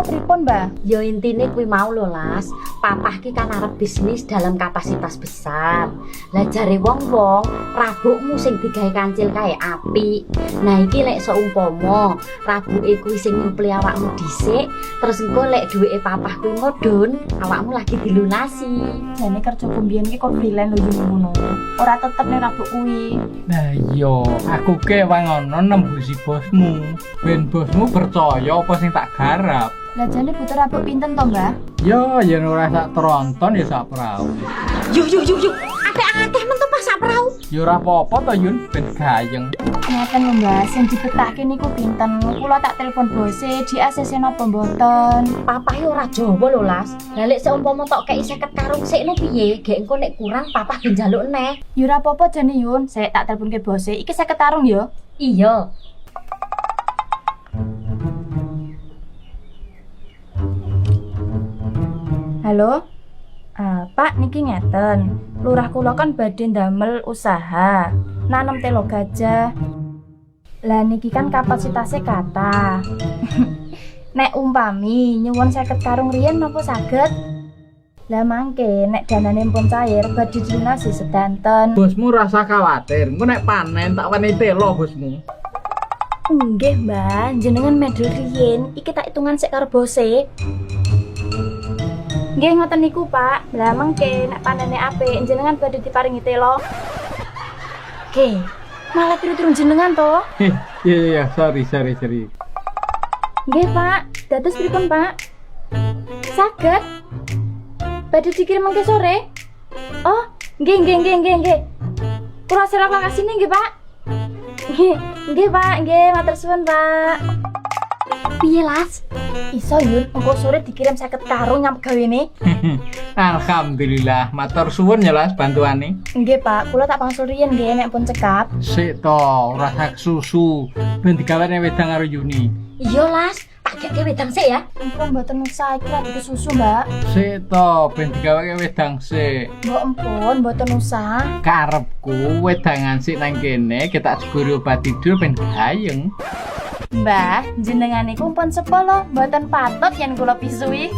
apa pripun, Mbah? Ya intine kuwi mau lho, Las. Papah ki kan arep bisnis dalam kapasitas besar. Lah jare wong-wong, rabukmu sing digawe kancil kae apik. Nah iki lek seumpama rabuke kuwi sing nyupli awakmu dhisik, terus engko lek duweke papah kuwi modun, awakmu lagi dilunasi. Jane kerjaku mbiyen ki kok bilen lho ngono. Ora tetep nek rabuk kuwi. Nah iya, aku ke wangono nembusi bosmu. Ben bosmu percaya apa sing tak garap. Lah jane butuh rabuk pinten to, Mbah? Ya, yen ora sak tronton ya sak perahu. Yuk. Akeh men to pas sak prau. Ya ora apa-apa to Yun, ben gayeng. Ngeten lho, Mbah, sing dibetake niku pinten? Kula tak telepon bose, di ACC napa mboten? Papah yo ora Jawa lho, Las. Lah lek seumpama tok kei 50 karung sikno piye? Gek engko nek kurang papah ben njaluk neh. Ya ora apa-apa jane Yun, saya tak telepon ke bose. Iki 50 karung ya. Iya. Halo? Pak, niki ngeten. Lurah kula kan badhe ndamel usaha nanam telo gajah. Lah niki kan kapasitasnya kata. Nek umpami nyuwun 50 karung riyen napa saged? Lah mangke nek danane pun cair badhe dilunasi sedanten. Bosmu rasa khawatir, engko nek panen tak weni telo bosmu. Nggih, Mbah, jenengan medhel riyen iki tak hitungan sik karo bose. Nggih ngoten niku, Pak. Lah mengke nek panene apik jenengan badhe diparingi telo. Oke, malah tiru-tiru jenengan to. Iya, sorry. Nggih, Pak. Dados pripun, Pak? Saged? Badhe dikirim mengke sore? Oh, nggih. Kula sira kasine nggih, Pak. Nggih, Pak. Nggih, matur suwun, Pak. Piye, Las? Iso Yun, engko sore dikirim 50 karung nyampe gawene. Alhamdulillah, matur suwun ya Las bantuane. Nggih, Pak. Kula tak pangsul riyen nggih nek pun cekap. Sik to, rasa susu ben digawane wedang karo Yuni. Iya, Las. Tak gek wedang sik ya. Empun mboten usah iki lagi susu, Mbak. Sik to, ben digawe wedang sik. Mbok empun mboten usah. Karepku wedangan sik nang kene kita jebul obat tidur ben gayeng. Mbah, jenengan niku pun sepolo, mboten patut yen kula pisui.